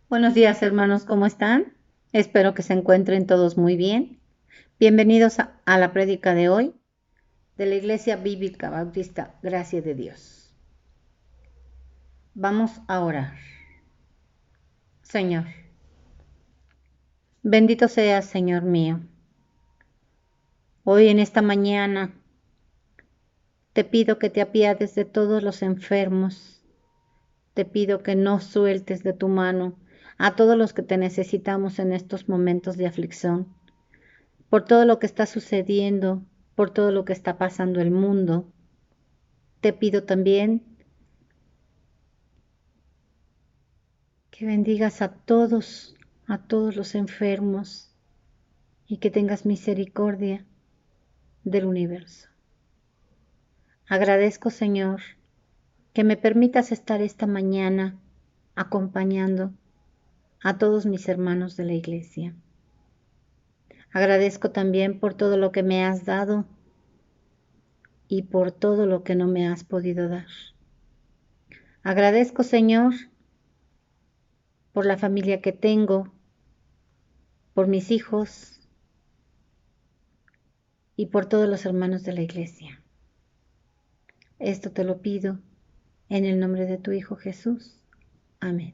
Buenos días, hermanos, ¿cómo están? Espero que se encuentren todos muy bien. Bienvenidos a la prédica de hoy de la Iglesia Bíblica Bautista Gracia de Dios. Vamos a orar. Señor, bendito seas, Señor mío. Hoy en esta mañana te pido que te apiades de todos los enfermos. Te pido que no sueltes de tu mano a todos los que te necesitamos en estos momentos de aflicción, por todo lo que está sucediendo, por todo lo que está pasando el mundo. Te pido también que bendigas a todos los enfermos y que tengas misericordia del universo. Agradezco, Señor, que me permitas estar esta mañana acompañando a todos mis hermanos de la iglesia. Agradezco también por todo lo que me has dado y por todo lo que no me has podido dar. Agradezco, Señor, por la familia que tengo, por mis hijos y por todos los hermanos de la iglesia. Esto te lo pido en el nombre de tu Hijo Jesús. Amén.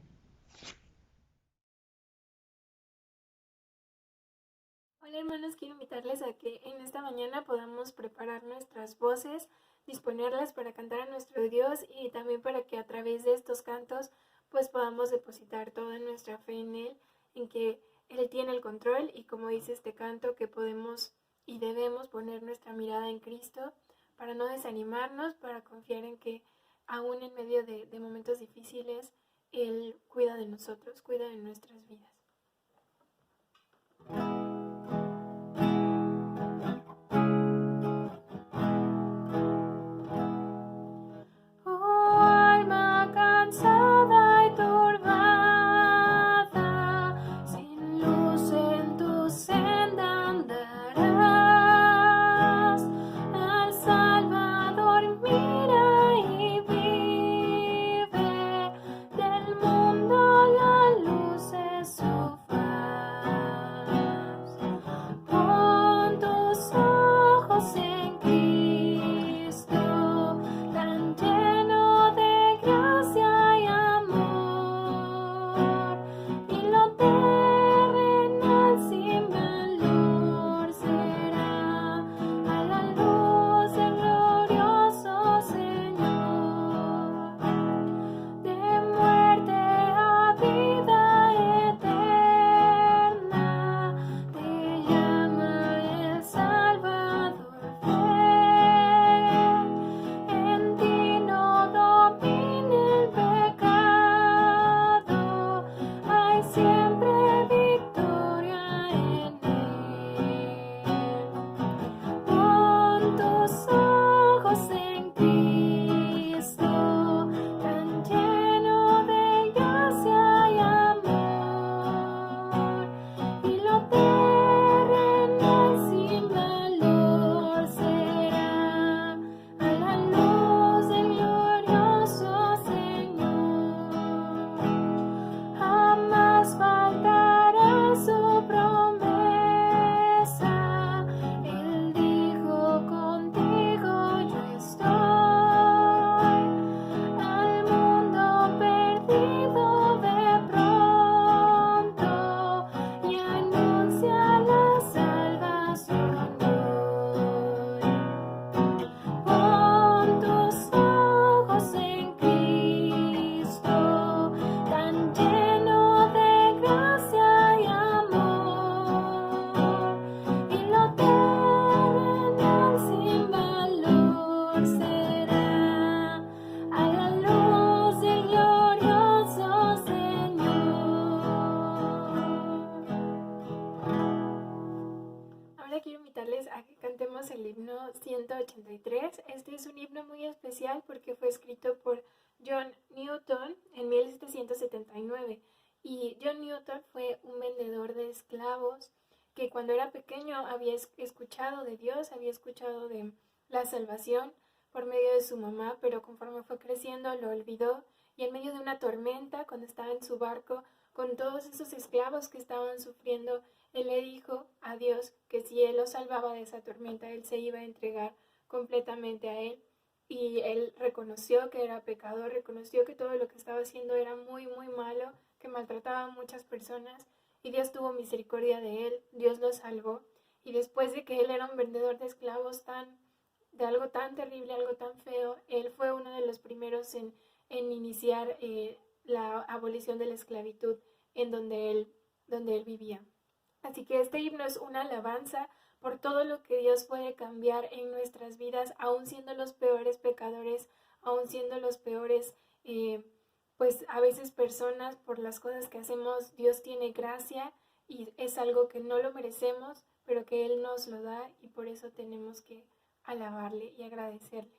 Hola hermanos, quiero invitarles a que en esta mañana podamos preparar nuestras voces, disponerlas para cantar a nuestro Dios y también para que a través de estos cantos pues podamos depositar toda nuestra fe en Él, en que Él tiene el control y como dice este canto que podemos y debemos poner nuestra mirada en Cristo para no desanimarnos, para confiar en que aún en medio de momentos difíciles Él cuida de nosotros, cuida de nuestras vidas. Oh, alma cansada y turbada, sin luz en tu senda andarás. Al Salvador mira y vive, del mundo la luz es su faz. Pon tus ojos en Cristo, tan lleno de gracia y amor, y lo terrenal sin valor será a la luz del glorioso Señor. De muerte a vida eterna te llama el Salvador fiel. En ti no domina el pecado, hay siempre victoria en él. Pon tus ojos en Cristo, tan lleno de gracia y amor, y lo terrenal sin valor será a la luz del glorioso Señor. Jamás faltará su promesa. Él dijo: contigo yo estoy. Al mundo perdido ve pronto y anuncia la salvación hoy. Pon tus ojos en Cristo, tan lleno de gracia y amor, y lo terrenal sin valor será a la luz del glorioso Señor. Ahora quiero invitarles a que cantemos el himno 183. Este es un himno muy especial porque fue escrito por John Newton en 1779. Y John Newton fue un vendedor de esclavos que cuando era pequeño había escuchado de Dios, había escuchado de la salvación por medio de su mamá, pero conforme fue creciendo lo olvidó y en medio de una tormenta, cuando estaba en su barco, con todos esos esclavos que estaban sufriendo, él le dijo a Dios que si él los salvaba de esa tormenta, él se iba a entregar completamente a él. Y él reconoció que era pecador, reconoció que todo lo que estaba haciendo era muy, muy malo, que maltrataba a muchas personas, y Dios tuvo misericordia de él, Dios lo salvó. Y después de que él era un vendedor de esclavos de algo tan terrible, algo tan feo, él fue uno de los primeros en iniciar la abolición de la esclavitud en donde él vivía. Así que este himno es una alabanza por todo lo que Dios puede cambiar en nuestras vidas, aún siendo los peores pecadores, aún siendo los peores, pues a veces personas, por las cosas que hacemos. Dios tiene gracia y es algo que no lo merecemos, pero que Él nos lo da, y por eso tenemos que alabarle y agradecerle.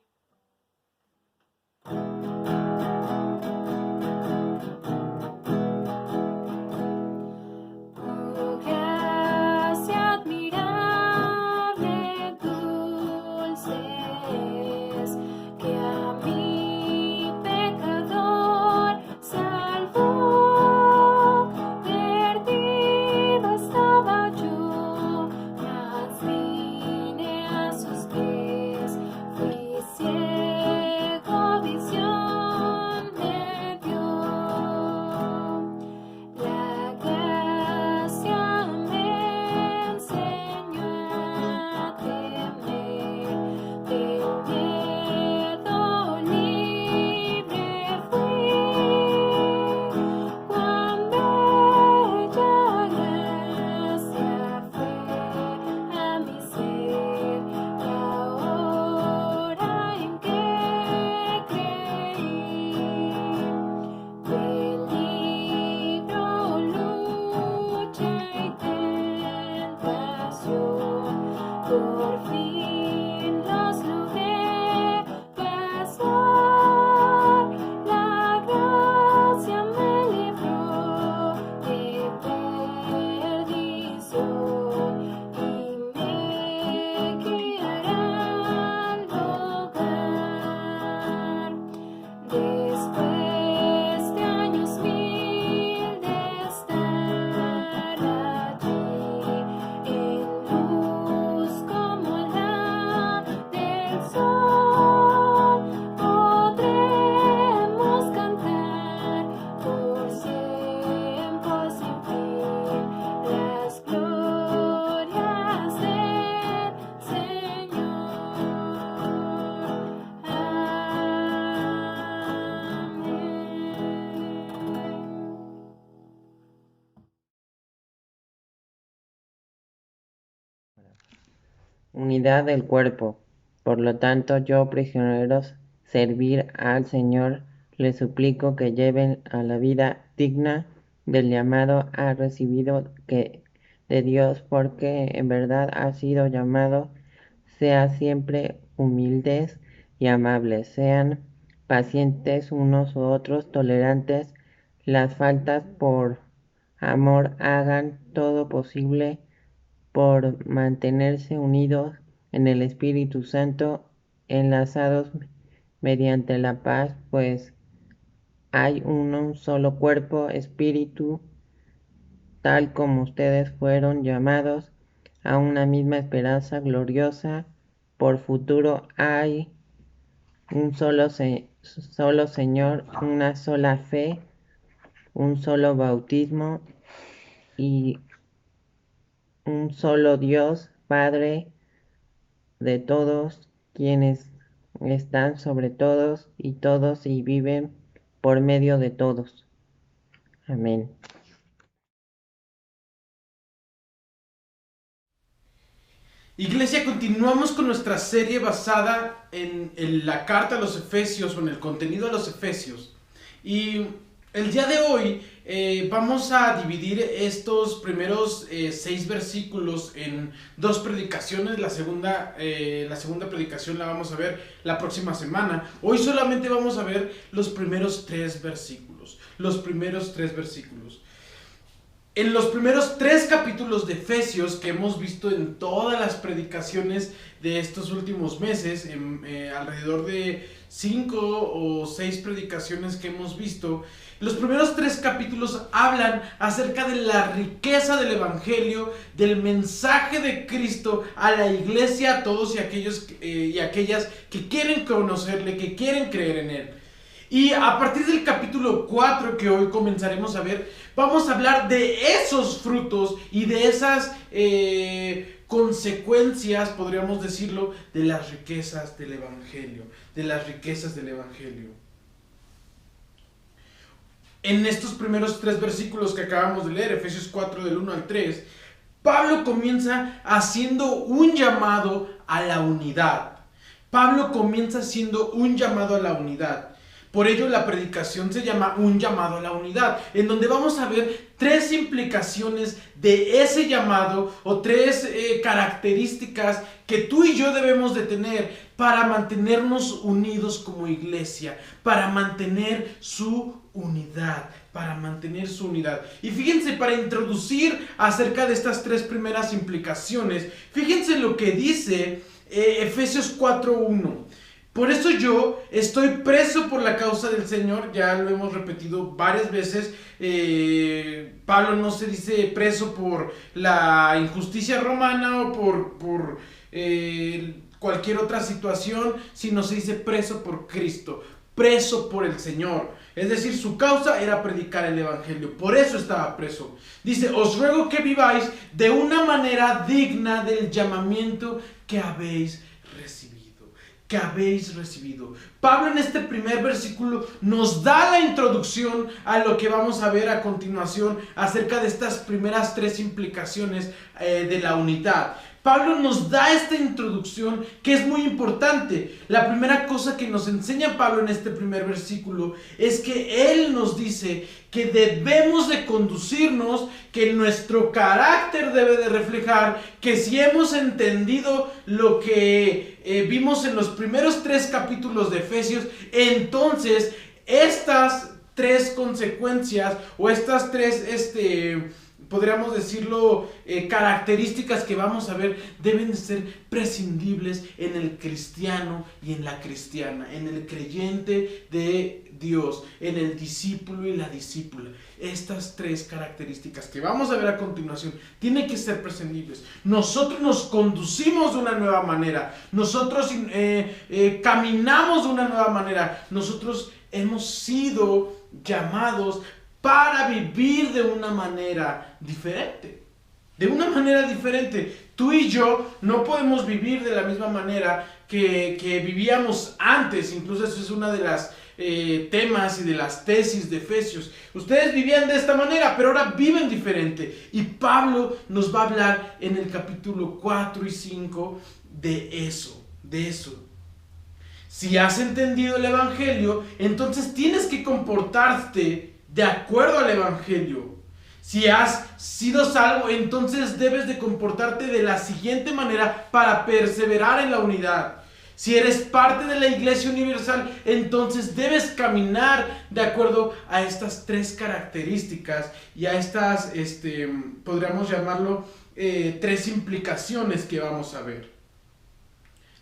Unidad del cuerpo. Por lo tanto, yo, prisioneros, servir al Señor, les suplico que lleven a la vida digna del llamado ha recibido de Dios, porque en verdad ha sido llamado. Sea siempre humildes y amables, sean pacientes unos u otros, tolerantes las faltas por amor, hagan todo posible por mantenerse unidos en el Espíritu Santo, enlazados mediante la paz, pues hay un solo cuerpo, espíritu, tal como ustedes fueron llamados a una misma esperanza gloriosa. Por futuro hay un solo Señor, una sola fe, un solo bautismo y un solo Dios, Padre de todos, quienes están sobre todos y viven por medio de todos. Amén. Iglesia, continuamos con nuestra serie basada en la carta a los Efesios, o en el contenido de los Efesios. Y el día de hoy vamos a dividir estos primeros 6 versículos en 2 predicaciones. La segunda predicación la vamos a ver la próxima semana. Hoy solamente vamos a ver los primeros 3 versículos. En los primeros 3 capítulos de Efesios que hemos visto en todas las predicaciones de estos últimos meses, alrededor de 5 o 6 predicaciones que hemos visto, los primeros 3 capítulos hablan acerca de la riqueza del evangelio, del mensaje de Cristo a la iglesia, a todos y aquellos y aquellas que quieren conocerle, que quieren creer en él. Y a partir del capítulo 4 que hoy comenzaremos a ver, vamos a hablar de esos frutos y de esas consecuencias, podríamos decirlo, de las riquezas del evangelio, de las riquezas del evangelio. En estos primeros 3 versículos que acabamos de leer, Efesios 4 del 1 al 3, Pablo comienza haciendo un llamado a la unidad. Pablo comienza haciendo un llamado a la unidad. Por ello la predicación se llama un llamado a la unidad, en donde vamos a ver 3 implicaciones de ese llamado o 3 características que tú y yo debemos de tener para mantenernos unidos como iglesia, para mantener su unidad, Y fíjense, para introducir acerca de estas 3 primeras implicaciones, fíjense lo que dice Efesios 4:1. Por eso yo estoy preso por la causa del Señor, ya lo hemos repetido varias veces. Pablo no se dice preso por la injusticia romana o por cualquier otra situación, sino se dice preso por Cristo, preso por el Señor. Es decir, su causa era predicar el evangelio, por eso estaba preso. Dice, os ruego que viváis de una manera digna del llamamiento que habéis recibido. Pablo en este primer versículo nos da la introducción a lo que vamos a ver a continuación acerca de estas primeras 3 implicaciones de la unidad. Pablo nos da esta introducción que es muy importante. La primera cosa que nos enseña Pablo en este primer versículo es que él nos dice que debemos de conducirnos, que nuestro carácter debe de reflejar, que si hemos entendido lo que vimos en los primeros 3 capítulos de Efesios, entonces estas 3 consecuencias o estas 3 podríamos decirlo, características que vamos a ver deben de ser prescindibles en el cristiano y en la cristiana, en el creyente de Dios, en el discípulo y la discípula. Estas 3 características que vamos a ver a continuación tienen que ser prescindibles. Nosotros nos conducimos de una nueva manera, nosotros caminamos de una nueva manera, nosotros hemos sido llamados para vivir de una manera diferente. Tú y yo no podemos vivir de la misma manera que vivíamos antes. Incluso eso es una de las temas y de las tesis de Efesios. Ustedes vivían de esta manera, pero ahora viven diferente. Y Pablo nos va a hablar en el capítulo 4 y 5 de eso. Si has entendido el evangelio, entonces tienes que comportarte de acuerdo al evangelio. Si has sido salvo, entonces debes de comportarte de la siguiente manera para perseverar en la unidad. Si eres parte de la iglesia universal, entonces debes caminar de acuerdo a estas 3 características y a estas, podríamos llamarlo, 3 implicaciones que vamos a ver.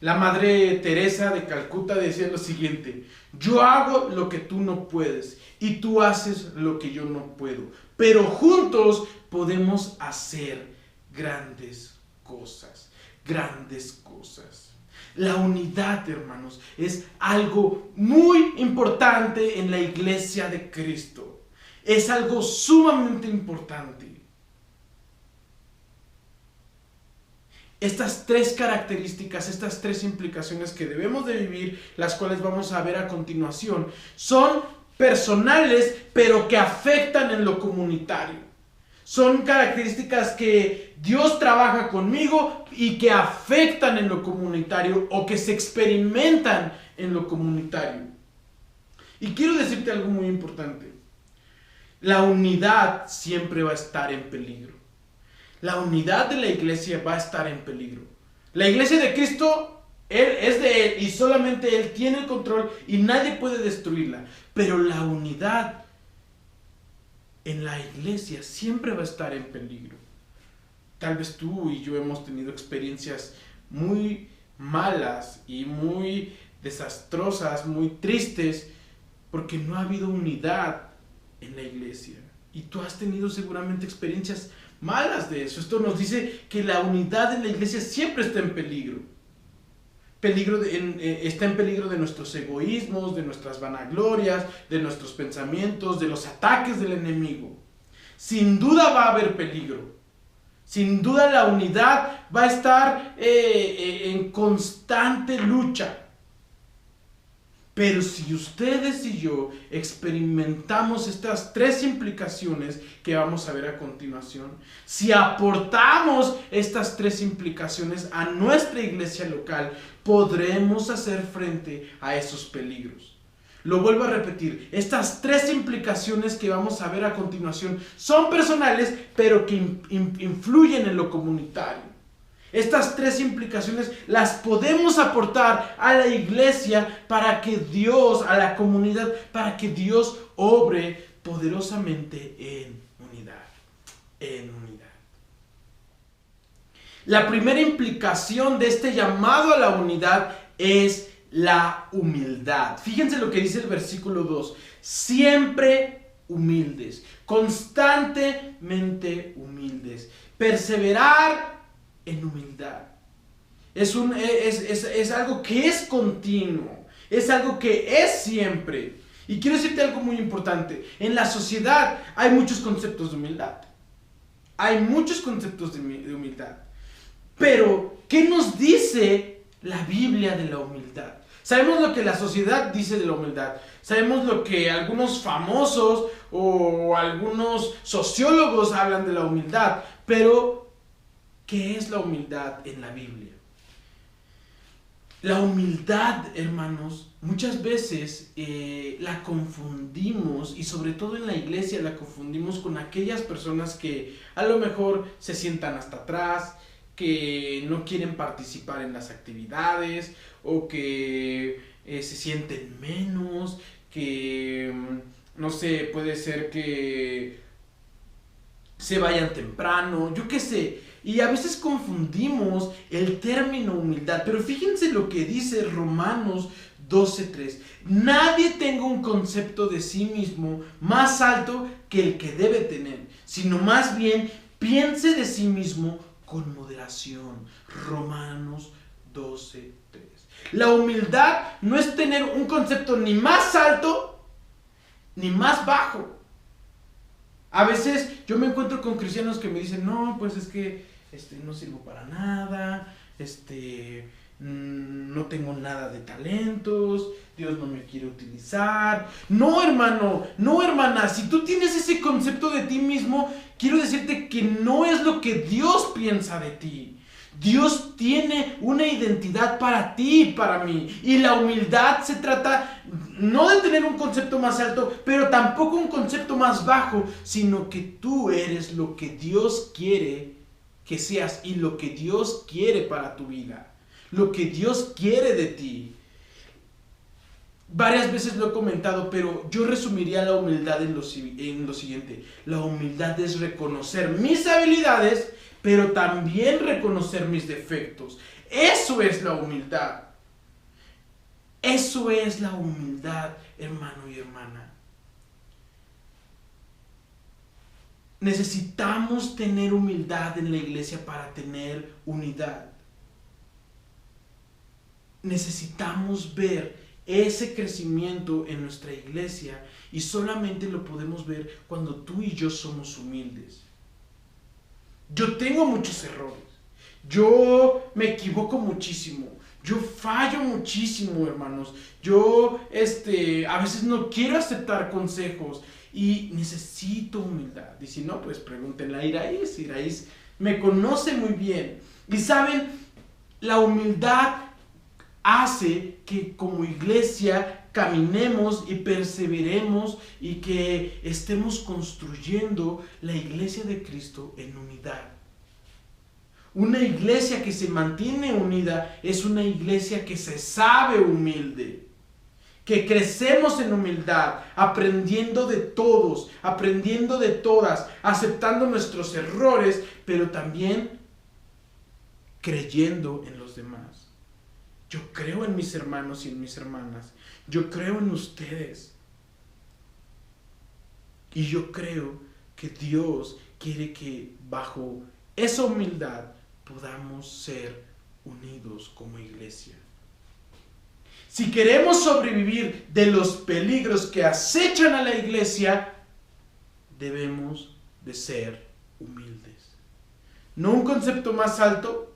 La Madre Teresa de Calcuta decía lo siguiente: yo hago lo que tú no puedes y tú haces lo que yo no puedo, pero juntos podemos hacer grandes cosas. La unidad, hermanos, es algo muy importante en la iglesia de Cristo. Es algo sumamente importante. Estas 3 características, estas 3 implicaciones que debemos de vivir, las cuales vamos a ver a continuación, son personales, pero que afectan en lo comunitario. Son características que Dios trabaja conmigo y que afectan en lo comunitario o que se experimentan en lo comunitario. Y quiero decirte algo muy importante. La unidad siempre va a estar en peligro. La unidad de la iglesia va a estar en peligro. La iglesia de Cristo, Él es de Él y solamente Él tiene el control y nadie puede destruirla. Pero la unidad en la iglesia siempre va a estar en peligro. Tal vez tú y yo hemos tenido experiencias muy malas y muy desastrosas, muy tristes, porque no ha habido unidad en la iglesia. Y tú has tenido seguramente experiencias malas de eso. Esto nos dice que la unidad en la iglesia siempre está en peligro. Está en peligro de nuestros egoísmos, de nuestras vanaglorias, de nuestros pensamientos, de los ataques del enemigo. Sin duda va a haber peligro. Sin duda la unidad va a estar en constante lucha. Pero si ustedes y yo experimentamos estas 3 implicaciones que vamos a ver a continuación, si aportamos estas 3 implicaciones a nuestra iglesia local, podremos hacer frente a esos peligros. Lo vuelvo a repetir, estas 3 implicaciones que vamos a ver a continuación son personales, pero que influyen en lo comunitario. Estas 3 implicaciones las podemos aportar a la iglesia para que Dios, a la comunidad, para que Dios obre poderosamente en unidad. La primera implicación de este llamado a la unidad es la humildad. Fíjense lo que dice el versículo 2. Siempre humildes, constantemente humildes. Perseverar en humildad. Es algo que es continuo, es algo que es siempre. Y quiero decirte algo muy importante. En la sociedad hay muchos conceptos de humildad. Hay muchos conceptos de humildad. Pero, ¿qué nos dice la Biblia de la humildad? Sabemos lo que la sociedad dice de la humildad. Sabemos lo que algunos famosos o algunos sociólogos hablan de la humildad. Pero, ¿qué es la humildad en la Biblia? La humildad, hermanos, muchas veces la confundimos, y sobre todo en la iglesia la confundimos con aquellas personas que a lo mejor se sientan hasta atrás, que no quieren participar en las actividades, o que se sienten menos, que, no sé, puede ser que se vayan temprano, yo qué sé. Y a veces confundimos el término humildad, pero fíjense lo que dice Romanos 12:3. Nadie tenga un concepto de sí mismo más alto que el que debe tener, sino más bien piense de sí mismo con moderación. Romanos 12:3. La humildad no es tener un concepto ni más alto ni más bajo. A veces yo me encuentro con cristianos que me dicen, no, pues es que no sirvo para nada, no tengo nada de talentos, Dios no me quiere utilizar. No, hermano, no, hermana, si tú tienes ese concepto de ti mismo, quiero decirte que no es lo que Dios piensa de ti. Dios tiene una identidad para ti y para mí. Y la humildad se trata no de tener un concepto más alto, pero tampoco un concepto más bajo, sino que tú eres lo que Dios quiere que seas y lo que Dios quiere para tu vida, lo que Dios quiere de ti. Varias veces lo he comentado, pero yo resumiría la humildad en lo siguiente. La humildad es reconocer mis habilidades, pero también reconocer mis defectos. Eso es la humildad. Eso es la humildad, hermano y hermana. Necesitamos tener humildad en la iglesia para tener unidad. Necesitamos ver ese crecimiento en nuestra iglesia y solamente lo podemos ver cuando tú y yo somos humildes. Yo tengo muchos errores. Yo me equivoco muchísimo. Yo fallo muchísimo, hermanos. Yo a veces no quiero aceptar consejos y necesito humildad. Y si no, pues pregúntenle a Iraís. Iraís me conoce muy bien. Y saben, la humildad hace que como iglesia caminemos y perseveremos y que estemos construyendo la iglesia de Cristo en unidad. Una iglesia que se mantiene unida es una iglesia que se sabe humilde, que crecemos en humildad, aprendiendo de todos, aprendiendo de todas, aceptando nuestros errores, pero también creyendo en los demás. Yo creo en mis hermanos y en mis hermanas. Yo creo en ustedes. Y yo creo que Dios quiere que bajo esa humildad podamos ser unidos como iglesia. Si queremos sobrevivir de los peligros que acechan a la iglesia, debemos de ser humildes. No un concepto más alto,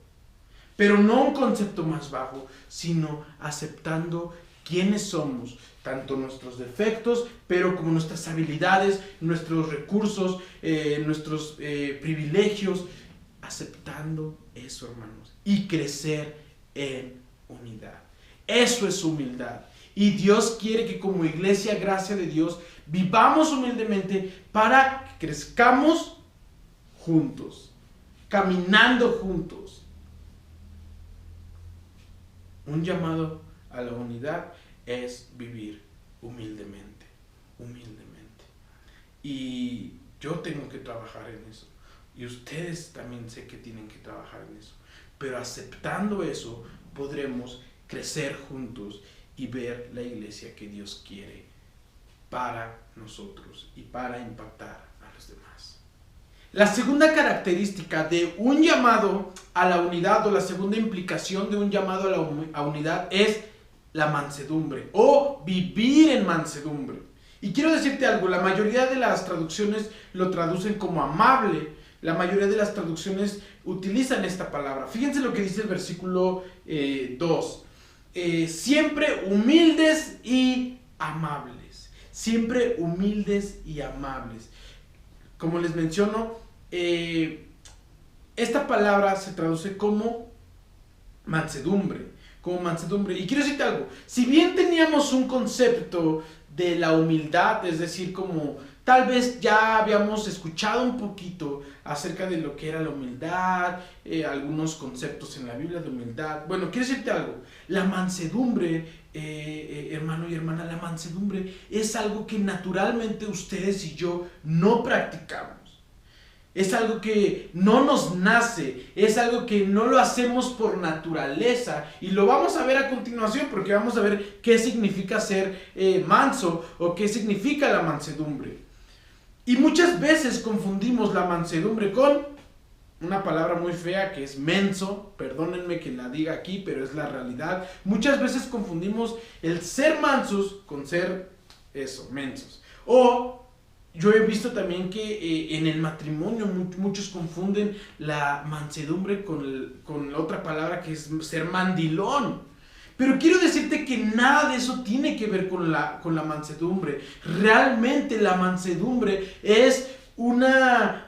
pero no un concepto más bajo, sino aceptando quiénes somos, tanto nuestros defectos, pero como nuestras habilidades, nuestros recursos, nuestros privilegios, aceptando eso, hermanos, y crecer en unidad. Eso es humildad. Y Dios quiere que como iglesia, gracia de Dios, vivamos humildemente para que crezcamos juntos, caminando juntos. Un llamado a la unidad es vivir humildemente, humildemente. Y yo tengo que trabajar en eso. Y ustedes también sé que tienen que trabajar en eso. Pero aceptando eso, podremos crecer juntos y ver la iglesia que Dios quiere para nosotros y para impactar a los demás. La segunda característica de un llamado a la unidad, o la segunda implicación de un llamado a la unidad, es la mansedumbre o vivir en mansedumbre. Y quiero decirte algo, la mayoría de las traducciones lo traducen como amable, la mayoría de las traducciones utilizan esta palabra. Fíjense lo que dice el versículo 2. Siempre humildes y amables. Siempre humildes y amables. Como les menciono, esta palabra se traduce como mansedumbre. Y quiero decirte algo, si bien teníamos un concepto de la humildad, es decir, como tal vez ya habíamos escuchado un poquito acerca de lo que era la humildad, algunos conceptos en la Biblia de humildad. Bueno, quiero decirte algo, la mansedumbre, hermano y hermana, la mansedumbre es algo que naturalmente ustedes y yo no practicamos. Es algo que no nos nace, es algo que no lo hacemos por naturaleza, y lo vamos a ver a continuación porque vamos a ver qué significa ser manso o qué significa la mansedumbre. Y muchas veces confundimos la mansedumbre con una palabra muy fea que es menso, perdónenme que la diga aquí, pero es la realidad. Muchas veces confundimos el ser mansos con ser mensos. O yo he visto también que en el matrimonio muchos confunden la mansedumbre con la otra palabra que es ser mandilón. Pero quiero decirte que nada de eso tiene que ver con la mansedumbre. Realmente la mansedumbre es una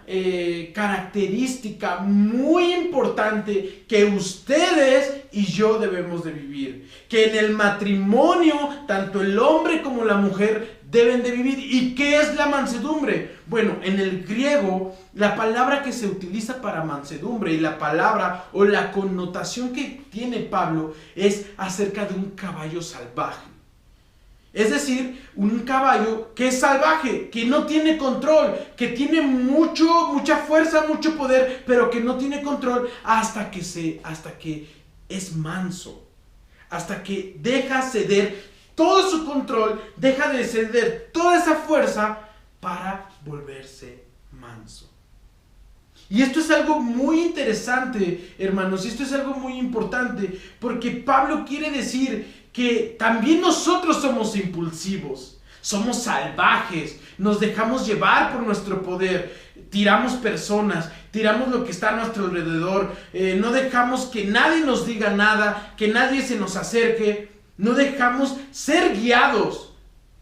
característica muy importante que ustedes y yo debemos de vivir. Que en el matrimonio, tanto el hombre como la mujer deben de vivir. ¿Y qué es la mansedumbre? Bueno, en el griego, la palabra que se utiliza para mansedumbre y la palabra o la connotación que tiene Pablo es acerca de un caballo salvaje. Es decir, un caballo que es salvaje, que no tiene control, que tiene mucha fuerza, mucho poder, pero que no tiene control hasta que es manso, hasta que deja ceder todo su control, deja de ceder toda esa fuerza para volverse manso. Y esto es algo muy interesante, hermanos, y esto es algo muy importante, porque Pablo quiere decir que también nosotros somos impulsivos, somos salvajes, nos dejamos llevar por nuestro poder, tiramos personas, tiramos lo que está a nuestro alrededor, no dejamos que nadie nos diga nada, que nadie se nos acerque. No dejamos ser guiados,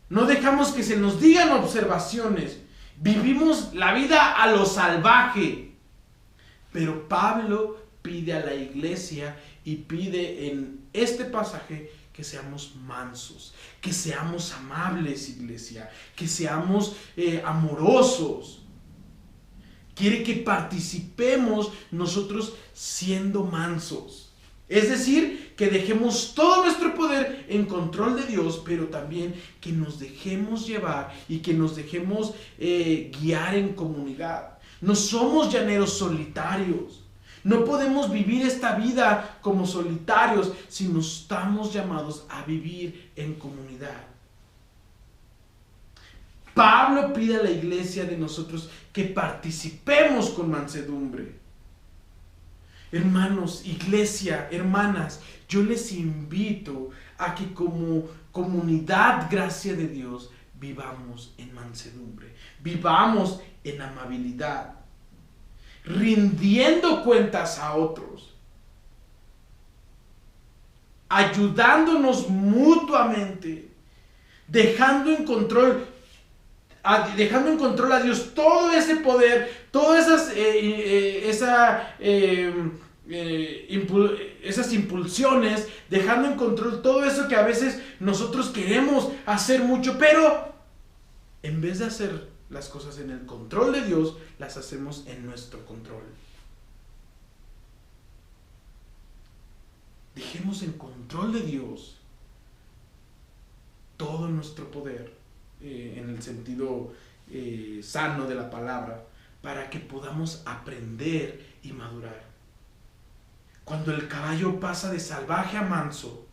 no dejamos que se nos digan observaciones, vivimos la vida a lo salvaje. Pero Pablo pide a la iglesia y pide en este pasaje que seamos mansos, que seamos amables, iglesia, que seamos amorosos. Quiere que participemos nosotros siendo mansos. Es decir, que dejemos todo nuestro poder en control de Dios, pero también que nos dejemos llevar y que nos dejemos guiar en comunidad. No somos llaneros solitarios. No podemos vivir esta vida como solitarios, sino estamos llamados a vivir en comunidad. Pablo pide a la iglesia de nosotros que participemos con mansedumbre. Hermanos, iglesia, hermanas, yo les invito a que como comunidad, gracia de Dios, vivamos en mansedumbre, vivamos en amabilidad, rindiendo cuentas a otros, ayudándonos mutuamente, dejando en control a Dios todo ese poder, todas esas impulsiones, dejando en control todo eso que a veces nosotros queremos hacer mucho, pero en vez de hacer las cosas en el control de Dios, las hacemos en nuestro control. Dejemos en control de Dios todo nuestro poder, en el sentido sano de la palabra, para que podamos aprender y madurar. Cuando el caballo pasa de salvaje a manso,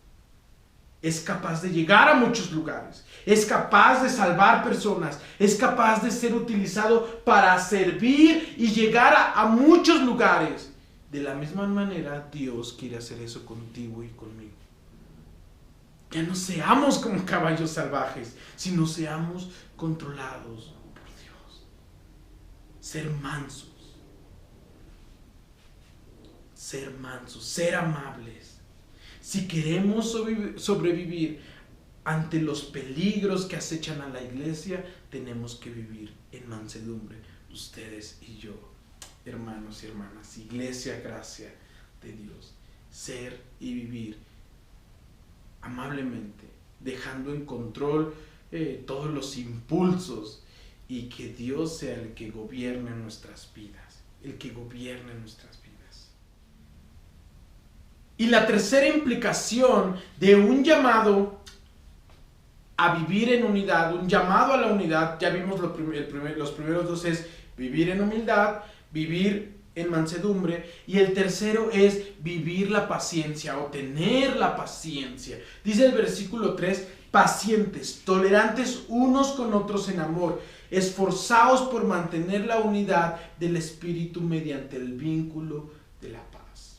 es capaz de llegar a muchos lugares, es capaz de salvar personas, es capaz de ser utilizado para servir y llegar a muchos lugares. De la misma manera, Dios quiere hacer eso contigo y conmigo. Ya no seamos como caballos salvajes, sino seamos controlados por Dios. Ser mansos, ser amables. Si queremos sobrevivir ante los peligros que acechan a la iglesia, tenemos que vivir en mansedumbre, ustedes y yo, hermanos y hermanas, iglesia, gracia de Dios. Ser y vivir amablemente, dejando en control todos los impulsos, y que Dios sea el que gobierne nuestras vidas, el que gobierne nuestras vidas. Y la tercera implicación de un llamado a vivir en unidad, un llamado a la unidad, ya vimos los primeros dos es vivir en humildad, vivir en mansedumbre, y el tercero es vivir la paciencia o tener la paciencia. Dice el versículo 3, pacientes, tolerantes unos con otros en amor, esforzaos por mantener la unidad del espíritu mediante el vínculo de la paz.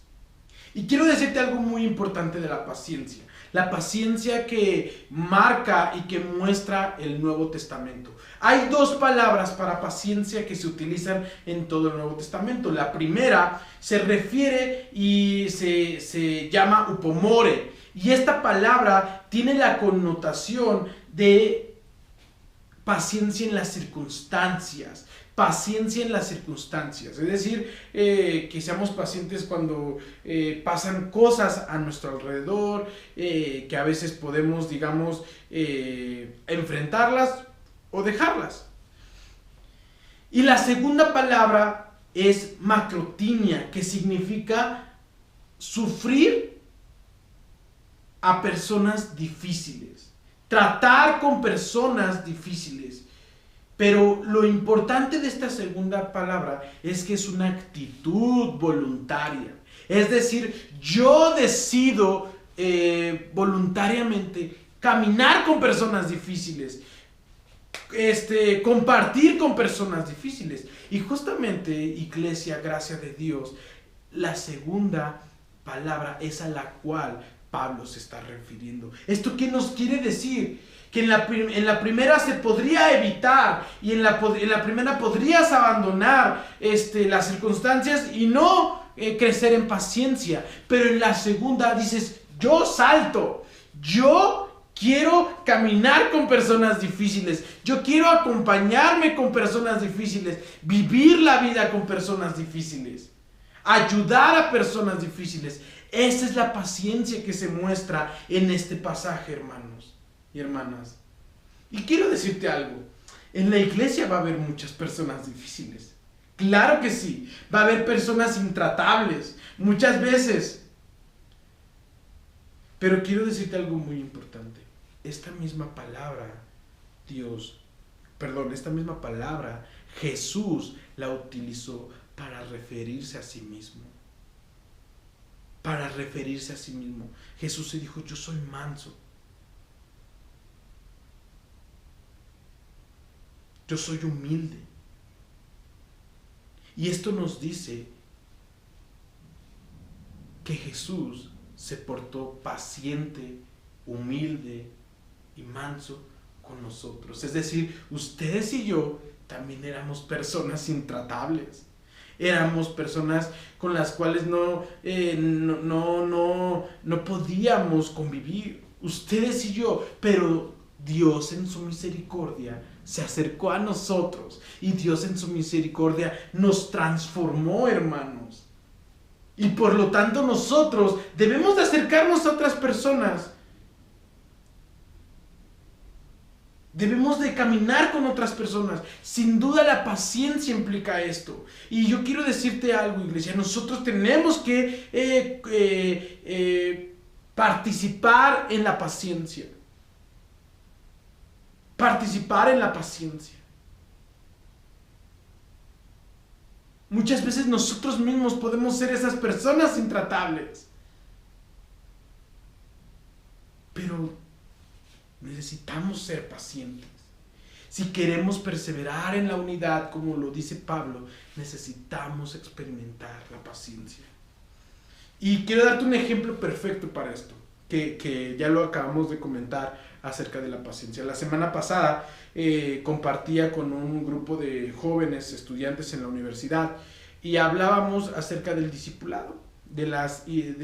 Y quiero decirte algo muy importante de la paciencia. La paciencia que marca y que muestra el Nuevo Testamento. Hay dos palabras para paciencia que se utilizan en todo el Nuevo Testamento. La primera se refiere y se llama upomore. Y esta palabra tiene la connotación de paciencia en las circunstancias. Paciencia en las circunstancias, es decir, que seamos pacientes cuando pasan cosas a nuestro alrededor, que a veces podemos, digamos, enfrentarlas o dejarlas. Y la segunda palabra es macrotimia, que significa sufrir a personas difíciles, tratar con personas difíciles. Pero lo importante de esta segunda palabra es que es una actitud voluntaria. Es decir, yo decido voluntariamente caminar con personas difíciles, compartir con personas difíciles. Y justamente, iglesia, gracia de Dios, la segunda palabra es a la cual Pablo se está refiriendo. ¿Esto qué nos quiere decir? Que en la primera se podría evitar, y en la primera podrías abandonar las circunstancias y no crecer en paciencia, pero en la segunda dices, yo salto, yo quiero caminar con personas difíciles, yo quiero acompañarme con personas difíciles, vivir la vida con personas difíciles, ayudar a personas difíciles. Esa es la paciencia que se muestra en este pasaje, hermanos y hermanas. Y quiero decirte algo, en la iglesia va a haber muchas personas difíciles, claro que sí, va a haber personas intratables, muchas veces, pero quiero decirte algo muy importante, esta misma palabra, esta misma palabra, Jesús la utilizó para referirse a sí mismo. para referirse a sí mismo. Jesús se dijo, yo soy manso. Yo soy humilde. Y esto nos dice que Jesús se portó paciente, humilde y manso con nosotros. Es decir, ustedes y yo también éramos personas intratables. Éramos personas con las cuales no podíamos convivir. Ustedes y yo, pero Dios en su misericordia se acercó a nosotros y Dios en su misericordia nos transformó, hermanos. Y por lo tanto nosotros debemos de acercarnos a otras personas. Debemos de caminar con otras personas. Sin duda la paciencia implica esto. Y yo quiero decirte algo, iglesia. Nosotros tenemos que participar en la paciencia. Participar en la paciencia. Muchas veces nosotros mismos podemos ser esas personas intratables. Pero necesitamos ser pacientes. Si queremos perseverar en la unidad, como lo dice Pablo, necesitamos experimentar la paciencia. Y quiero darte un ejemplo perfecto para esto, que ya lo acabamos de comentar acerca de la paciencia. La semana pasada compartía con un grupo de jóvenes estudiantes en la universidad y hablábamos acerca del discipulado, de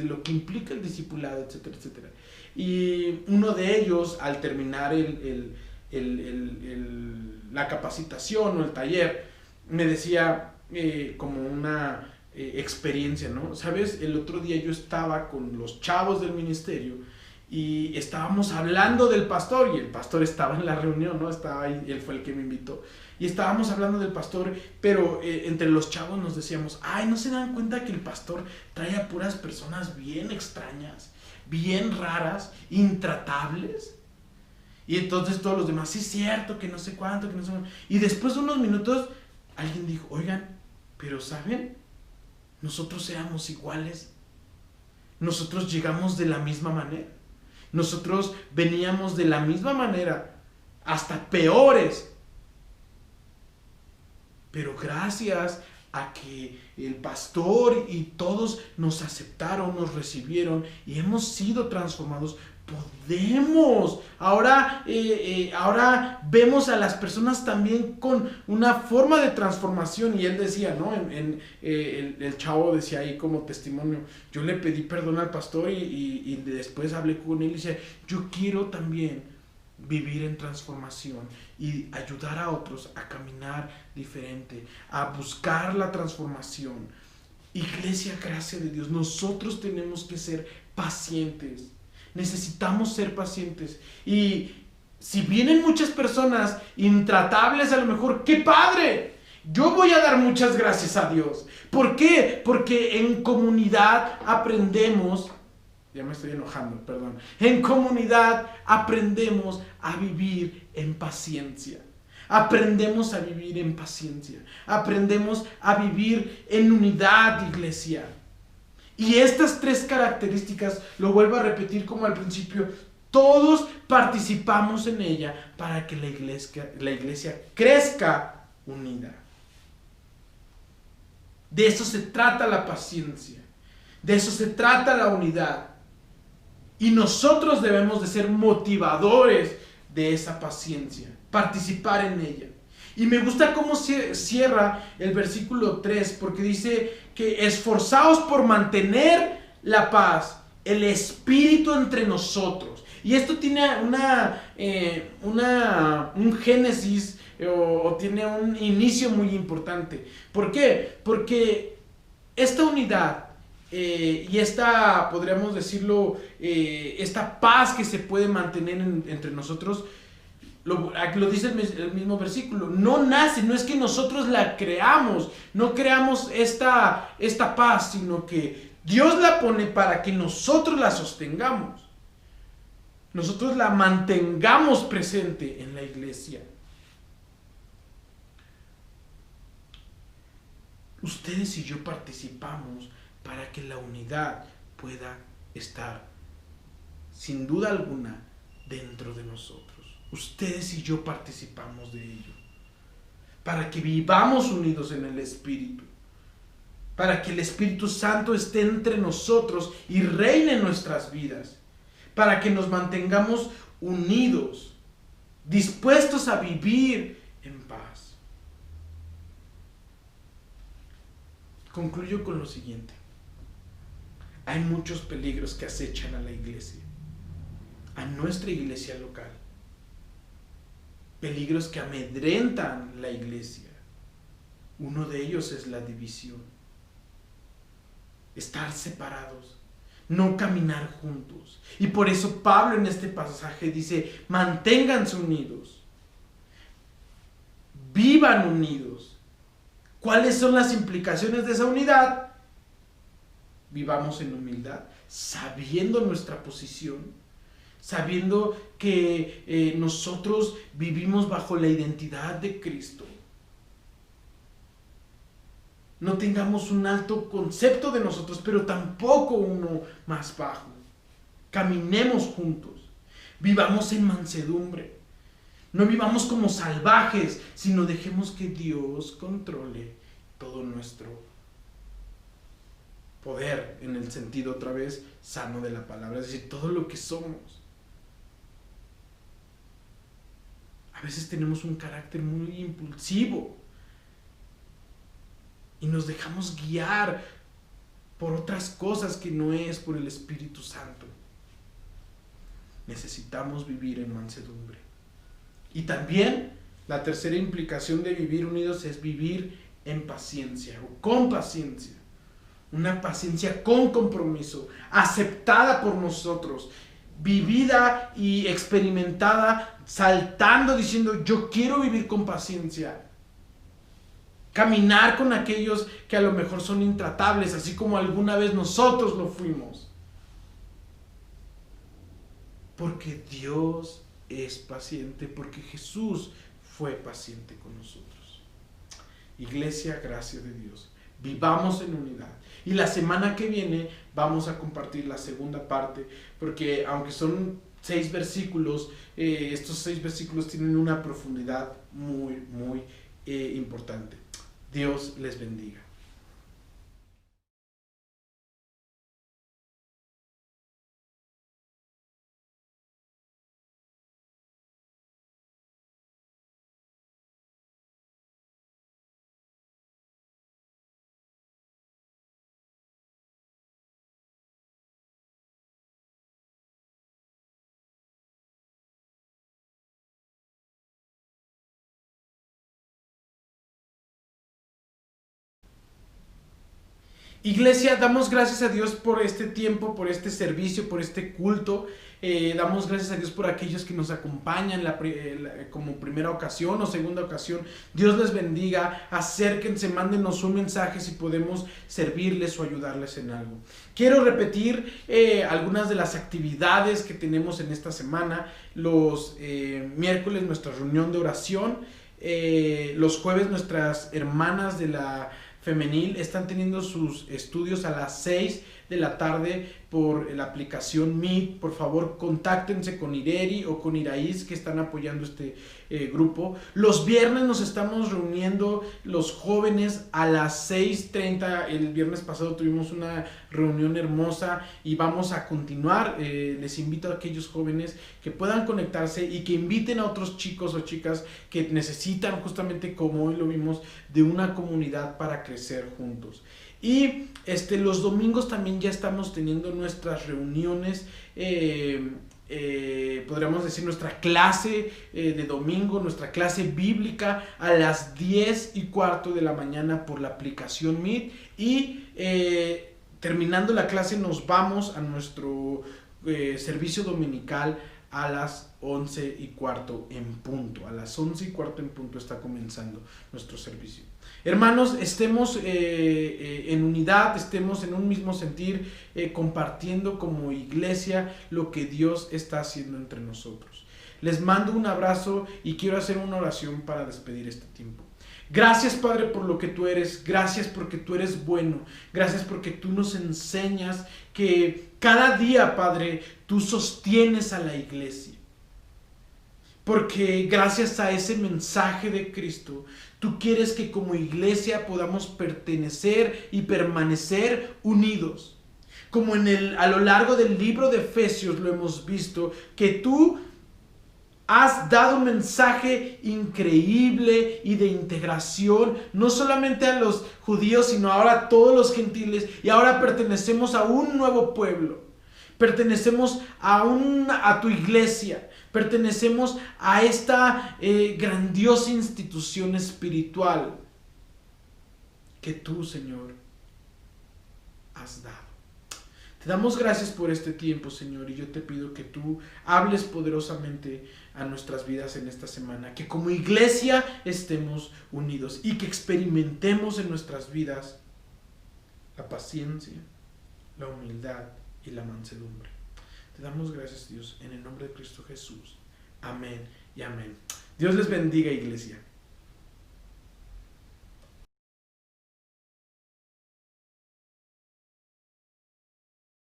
lo que implica el discipulado, etcétera, etcétera. Y uno de ellos, al terminar la capacitación o el taller, me decía como una experiencia, ¿no? ¿Sabes? El otro día yo estaba con los chavos del ministerio y estábamos hablando del pastor, y el pastor estaba en la reunión, ¿no? Estaba ahí, él fue el que me invitó. Y estábamos hablando del pastor, pero entre los chavos nos decíamos, ay, ¿no se dan cuenta que el pastor trae a puras personas bien extrañas, bien raras, intratables? Y entonces todos los demás, sí es cierto, que no sé cuánto, que no sé cuánto. Y después de unos minutos, alguien dijo, oigan, pero ¿saben? Nosotros éramos iguales. Nosotros llegamos de la misma manera. Nosotros veníamos de la misma manera, hasta peores. Pero gracias a que el pastor y todos nos aceptaron, nos recibieron y hemos sido transformados, podemos. Ahora vemos a las personas también con una forma de transformación. Y él decía, ¿no? El chavo decía ahí como testimonio, yo le pedí perdón al pastor y después hablé con él y decía, yo quiero también vivir en transformación y ayudar a otros a caminar diferente, a buscar la transformación. Iglesia, gracia de Dios, nosotros tenemos que ser pacientes. Necesitamos ser pacientes. Y si vienen muchas personas intratables, a lo mejor, ¡qué padre! Yo voy a dar muchas gracias a Dios. ¿Por qué? Porque en comunidad aprendemos. Ya me estoy enojando, perdón. En comunidad aprendemos a vivir en paciencia. Aprendemos a vivir en paciencia. Aprendemos a vivir en unidad, iglesia. Y estas tres características, lo vuelvo a repetir como al principio, todos participamos en ella para que la iglesia crezca unida. De eso se trata la paciencia. De eso se trata la unidad. Y nosotros debemos de ser motivadores de esa paciencia, participar en ella. Y me gusta cómo cierra el versículo 3, porque dice que esforzaos por mantener la paz, el espíritu entre nosotros. Y esto tiene un génesis o tiene un inicio muy importante. ¿Por qué? Porque esta unidad y esta, podríamos decirlo, esta paz que se puede mantener entre nosotros, lo dice el mismo versículo, no nace, no es que nosotros la creamos, no creamos esta paz, sino que Dios la pone para que nosotros la sostengamos, nosotros la mantengamos presente en la iglesia. Ustedes y yo participamos para que la unidad pueda estar sin duda alguna dentro de nosotros. Ustedes y yo participamos de ello, para que vivamos unidos en el Espíritu, para que el Espíritu Santo esté entre nosotros y reine en nuestras vidas, para que nos mantengamos unidos, dispuestos a vivir en paz. Concluyo con lo siguiente. Hay muchos peligros que acechan a la iglesia, a nuestra iglesia local. Peligros que amedrentan la iglesia. Uno de ellos es la división. Estar separados, no caminar juntos. Y por eso Pablo en este pasaje dice, manténganse unidos, vivan unidos. ¿Cuáles son las implicaciones de esa unidad? Vivamos en humildad, sabiendo nuestra posición, sabiendo que nosotros vivimos bajo la identidad de Cristo. No tengamos un alto concepto de nosotros, pero tampoco uno más bajo. Caminemos juntos, vivamos en mansedumbre. No vivamos como salvajes, sino dejemos que Dios controle todo nuestro poder, en el sentido otra vez sano de la palabra, es decir, todo lo que somos. A veces tenemos un carácter muy impulsivo y nos dejamos guiar por otras cosas que no es por el Espíritu Santo. Necesitamos vivir en mansedumbre. Y también la tercera implicación de vivir unidos es vivir en paciencia o con paciencia. Una paciencia con compromiso, aceptada por nosotros, vivida y experimentada, saltando, diciendo, yo quiero vivir con paciencia. Caminar con aquellos que a lo mejor son intratables, así como alguna vez nosotros lo fuimos. Porque Dios es paciente, porque Jesús fue paciente con nosotros. Iglesia, gracia de Dios. Vivamos en unidad. Y la semana que viene vamos a compartir la segunda parte, porque aunque son 6 versículos, estos 6 versículos tienen una profundidad muy, muy importante. Dios les bendiga. Iglesia, damos gracias a Dios por este tiempo, por este servicio, por este culto. Damos gracias a Dios por aquellos que nos acompañan como primera ocasión o segunda ocasión. Dios les bendiga, acérquense, mándenos un mensaje si podemos servirles o ayudarles en algo. Quiero repetir algunas de las actividades que tenemos en esta semana. Los miércoles nuestra reunión de oración, los jueves nuestras hermanas de la femenil están teniendo sus estudios a las 6 de la tarde por la aplicación Meet. Por favor, contáctense con Ireri o con Iraíz, que están apoyando este grupo. Los viernes nos estamos reuniendo los jóvenes a las 6:30. El viernes pasado tuvimos una reunión hermosa y vamos a continuar. Les invito a aquellos jóvenes que puedan conectarse y que inviten a otros chicos o chicas que necesitan, justamente como hoy lo vimos, de una comunidad para crecer juntos. Y los domingos también ya estamos teniendo nuestras reuniones, podríamos decir nuestra clase de domingo, nuestra clase bíblica a las 10:15 de la mañana por la aplicación Meet. Y terminando la clase nos vamos a nuestro servicio dominical a las 11:15 en punto. A las 11:15 en punto está comenzando nuestro servicio. Hermanos, estemos en unidad, estemos en un mismo sentir, compartiendo como iglesia lo que Dios está haciendo entre nosotros. Les mando un abrazo y quiero hacer una oración para despedir este tiempo. Gracias, Padre, por lo que tú eres. Gracias porque tú eres bueno. Gracias porque tú nos enseñas que cada día, Padre, tú sostienes a la iglesia. Porque gracias a ese mensaje de Cristo, tú quieres que como iglesia podamos pertenecer y permanecer unidos. Como a lo largo del libro de Efesios lo hemos visto, que tú has dado un mensaje increíble y de integración, no solamente a los judíos, sino ahora a todos los gentiles, y ahora pertenecemos a un nuevo pueblo, pertenecemos a tu iglesia, pertenecemos a esta grandiosa institución espiritual que tú, Señor, has dado. Te damos gracias por este tiempo, Señor, y yo te pido que tú hables poderosamente a nuestras vidas en esta semana, que como iglesia estemos unidos y que experimentemos en nuestras vidas la paciencia, la humildad y la mansedumbre. Te damos gracias, Dios, en el nombre de Cristo Jesús. Amén y amén. Dios les bendiga, iglesia.